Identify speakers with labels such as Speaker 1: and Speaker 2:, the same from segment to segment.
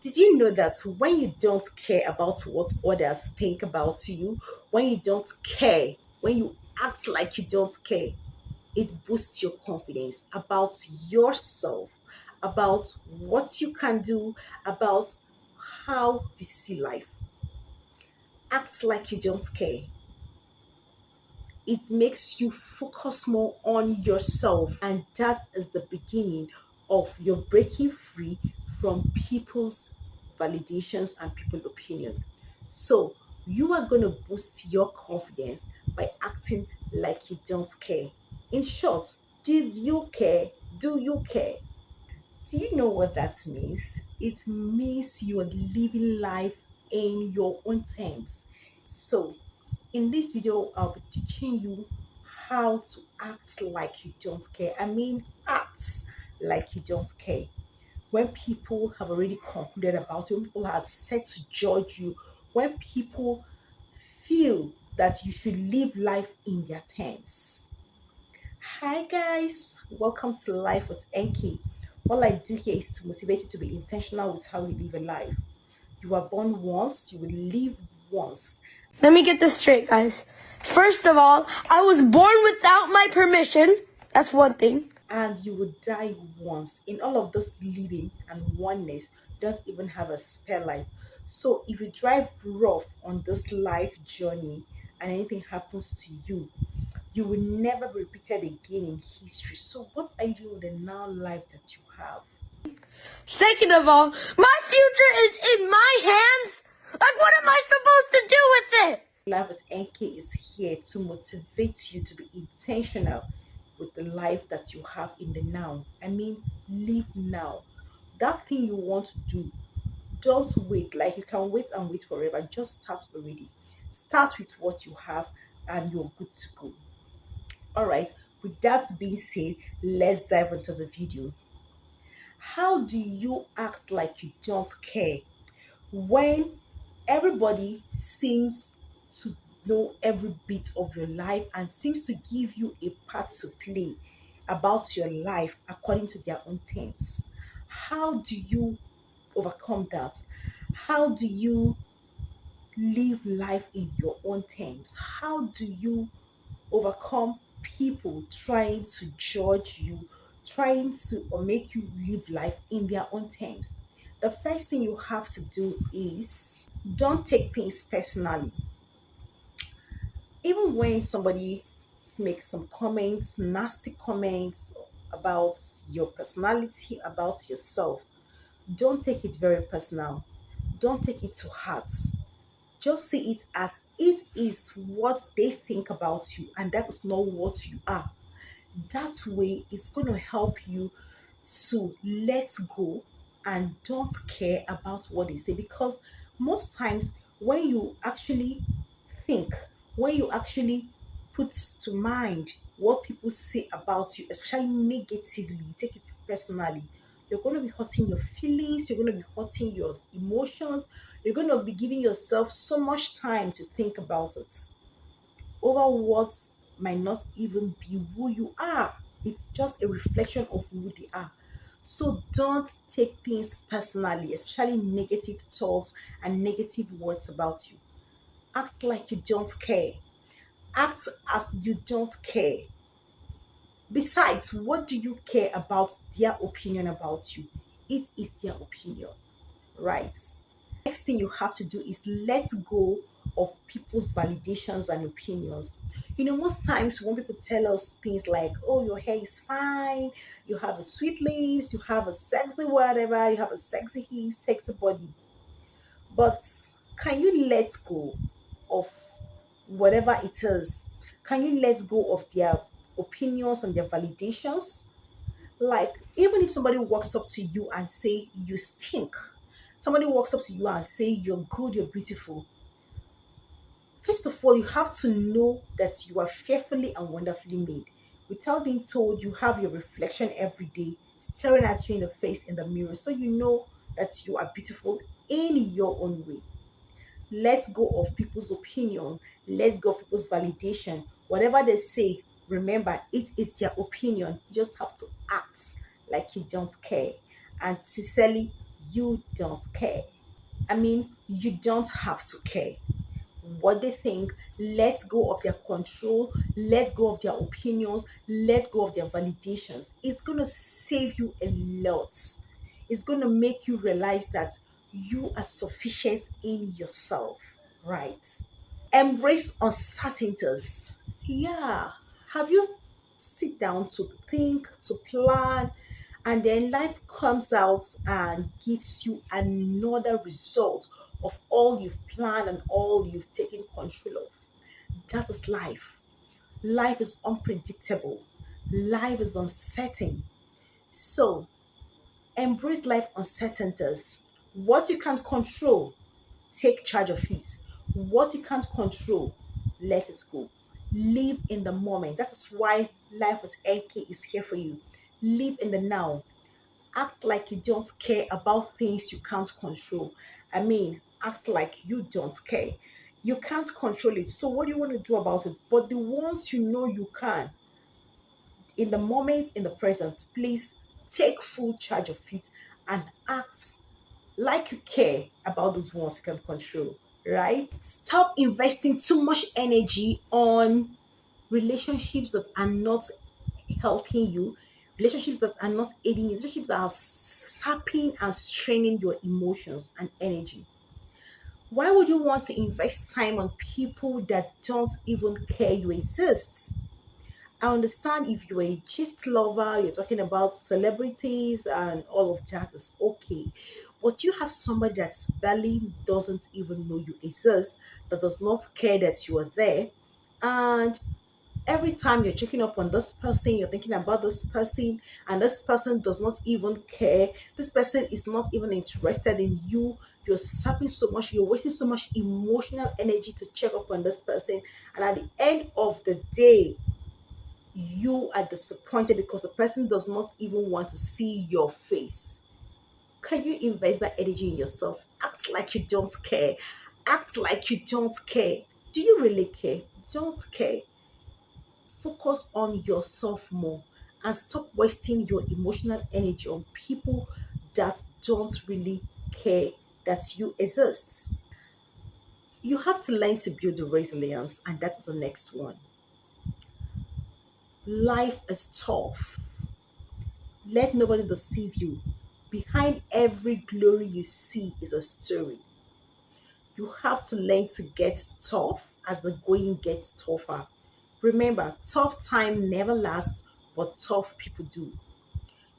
Speaker 1: Did you know that when you don't care about what others think about you, when you don't care, when you act like you don't care, it boosts your confidence about yourself, about what you can do, about how you see life. Act like you don't care. It makes you focus more on yourself, and that is the beginning of your breaking free from people's validations and people's opinion. So you are going to boost your confidence by acting like you don't care. In short, did you care? Do you care? Do you know what that means? It means you are living life in your own terms. So, in this video, I'll be teaching you how to act like you don't care. I mean, act like you don't care. When people have already concluded about you, when people are set to judge you, when people feel that you should live life in their terms. Hi guys, welcome to Life with Enki. All I do here is to motivate you to be intentional with how you live a life. You are born once, you will live once,
Speaker 2: Let me get this straight, guys. First of all, I was born without my permission. That's one thing.
Speaker 1: and you will die once. In all of this living and oneness, you don't even have a spare life. So if you drive rough on this life journey and anything happens to you, you will never be repeated again in history. So what are you doing with the now life that you have?
Speaker 2: Second of all, my future is in my hands. Like, what am I supposed to do with it?
Speaker 1: Life as NK is here to motivate you to be intentional with the life that you have in the now. I mean, live now. That thing you want to do, don't wait. Like you can wait and wait forever. Just start already. Start with what you have and you're good to go. All right. With that being said, let's dive into the video. How do you act like you don't care when everybody seems to know every bit of your life and seems to give you a part to play about your life according to their own terms? How do you overcome that? How do you live life in your own terms? How do you overcome people trying to judge you, trying to or make you live life in their own terms? The first thing you have to do is don't take things personally. Even when somebody makes some comments, nasty comments about your personality, about yourself, don't take it very personal. Don't take it to heart. Just see it as it is what they think about you, and that is not what you are. That way, it's going to help you to let go and don't care about what they say, because most times when you actually think, when you actually put to mind what people say about you, especially negatively, you take it personally, you're going to be hurting your feelings, you're going to be hurting your emotions, you're going to be giving yourself so much time to think about it over what might not even be who you are. It's just a reflection of who they are. So don't take things personally, especially negative thoughts and negative words about you. Act like you don't care. Act as you don't care. Besides, what do you care about their opinion about you? It is their opinion, right? Next thing you have to do is let go of people's validations and opinions. You know, most times when people tell us things like, oh, your hair is fine, you have a sweet lips, you have a sexy whatever, you have a sexy hips, sexy body. But can you let go of whatever it is? Can you let go of their opinions and their validations? Like, even if somebody walks up to you and say you stink, somebody walks up to you and say you're good, you're beautiful. First of all, you have to know that you are fearfully and wonderfully made. Without being told, you have your reflection every day staring at you in the face in the mirror, so you know that you are beautiful in your own way. Let go of people's opinion, let go of people's validation. Whatever they say, remember it is their opinion. You just have to act like you don't care. And sincerely, you don't care. I mean, you don't have to care what they think. Let go of their control, let go of their opinions, let go of their validations. It's going to save you a lot. It's going to make you realize that you are sufficient in yourself, right? Embrace uncertainties. Yeah. Have you sit down to think, to plan, and then life comes out and gives you another result of all you've planned and all you've taken control of? That is life. Life is unpredictable. Life is uncertain. So embrace life uncertainties. What you can't control, take charge of it. What you can't control, let it go. Live in the moment. That is why Life with NK is here for you. Live in the now. Act like you don't care about things you can't control. I mean, act like you don't care. You can't control it. So, what do you want to do about it? But the ones you know you can, in the moment, in the present, please take full charge of it and act like you care about those ones you can control, right? Stop investing too much energy on relationships that are not helping you, relationships that are not aiding you, relationships that are sapping and straining your emotions and energy. Why would you want to invest time on people that don't even care you exist? I understand if you're a gist lover, you're talking about celebrities and all of that is okay. But you have somebody that barely doesn't even know you exist, that does not care that you are there. And every time you're checking up on this person, you're thinking about this person, and this person does not even care. This person is not even interested in you. You're sapping so much, you're wasting so much emotional energy to check up on this person. And at the end of the day, you are disappointed because the person does not even want to see your face. Can you invest that energy in yourself? Act like you don't care. Act like you don't care. Do you really care? Don't care. Focus on yourself more and stop wasting your emotional energy on people that don't really care that you exist. You have to learn to build the resilience, and that is the next one. Life is tough. Let nobody deceive you. Behind every glory you see is a story. You have to learn to get tough as the going gets tougher. Remember, tough time never lasts, but tough people do.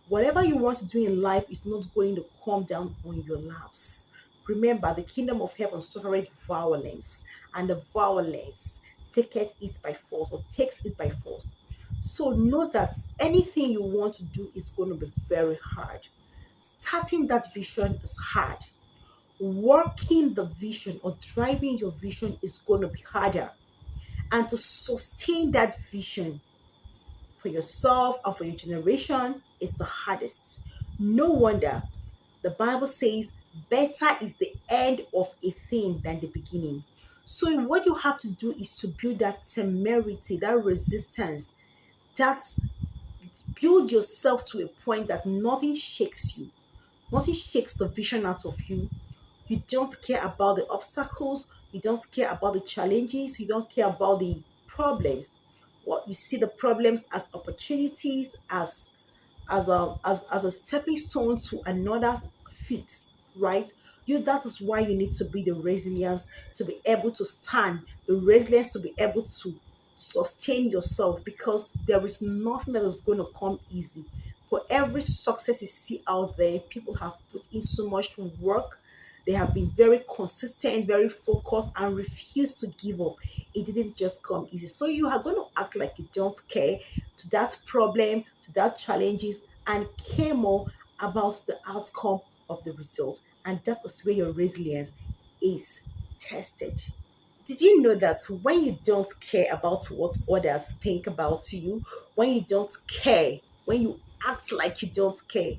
Speaker 1: Whatever you want to do in life is not going to come down on your laps. Remember, the kingdom of heaven suffered violence, and the violence taketh it by force or takes it by force. So know that anything you want to do is going to be very hard. Starting that vision is hard. Working the vision or driving your vision is going to be harder. And to sustain that vision for yourself and for your generation is the hardest. No wonder the Bible says, better is the end of a thing than the beginning. So, what you have to do is to build that temerity, that resistance, that build yourself to a point that nothing shakes you, nothing shakes the vision out of you. You don't care about the obstacles, you don't care about the challenges, you don't care about the problems. What you see the problems as opportunities, as a stepping stone to another feat, right? You That is why you need to be the resilience to be able to stand, the resilience to be able to sustain yourself, because there is nothing that is going to come easy. For every success you see out there, people have put in so much work. They have been very consistent, very focused, and refused to give up. It didn't just come easy. So you are going to act like you don't care to that problem, to that challenges, and care more about the outcome of the result. And that is where your resilience is tested. Did you know that when you don't care about what others think about you, when you don't care, when you act like you don't care,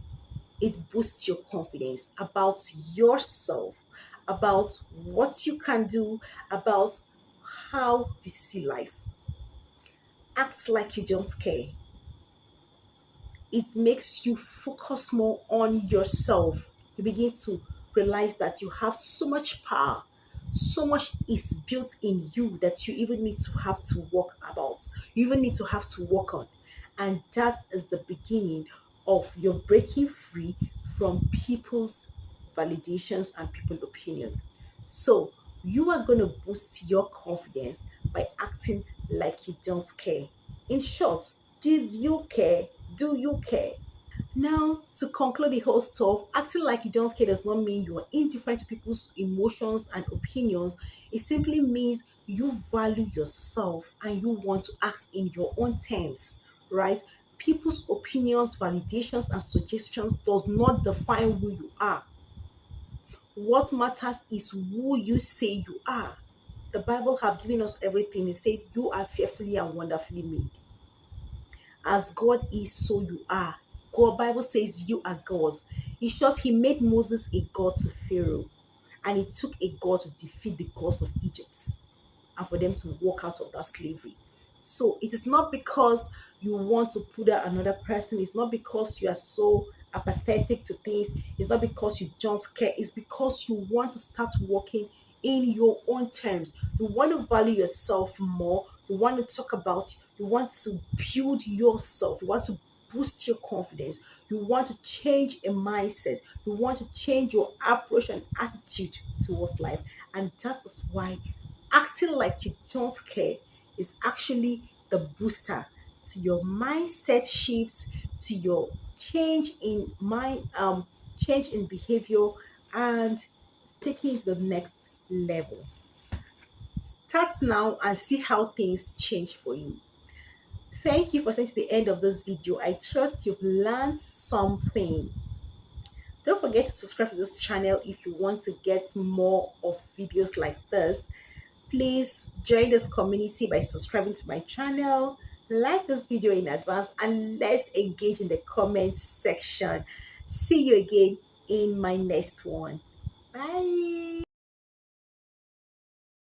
Speaker 1: it boosts your confidence about yourself, about what you can do, about how you see life. Act like you don't care. It makes you focus more on yourself. You begin to realize that you have so much power, so much is built in you that you even need to have to work about, you even need to have to work on. And that is the beginning of your breaking free from people's validations and people's opinion. So you are going to boost your confidence by acting like you don't care. In short, did you care? Do you care? Now, to conclude the whole stuff, acting like you don't care does not mean you are indifferent to people's emotions and opinions. It simply means you value yourself and you want to act in your own terms, right? People's opinions, validations, and suggestions does not define who you are. What matters is who you say you are. The Bible have given us everything. It said you are fearfully and wonderfully made. As God is, so you are. God Bible says you are gods. In short, he made Moses a god to Pharaoh, and it took a god to defeat the gods of Egypt and for them to walk out of that slavery. So it is not because you want to put out another person, it's not because you are so apathetic to things, it's not because you don't care, it's because you want to start working in your own terms. You want to value yourself more, you want to talk about, you want to build yourself, you want to boost your confidence, you want to change a mindset, you want to change your approach and attitude towards life. And that is why acting like you don't care is actually the booster to your mindset shift, to your change in mind, change in behavior, and taking it to the next level. Start now and see how things change for you. Thank you for staying to the end of this video. I trust you've learned something. Don't forget to subscribe to this channel if you want to get more of videos like this. Please join this community by subscribing to my channel, like this video in advance, and let's engage in the comments section. See you again in my next one. Bye.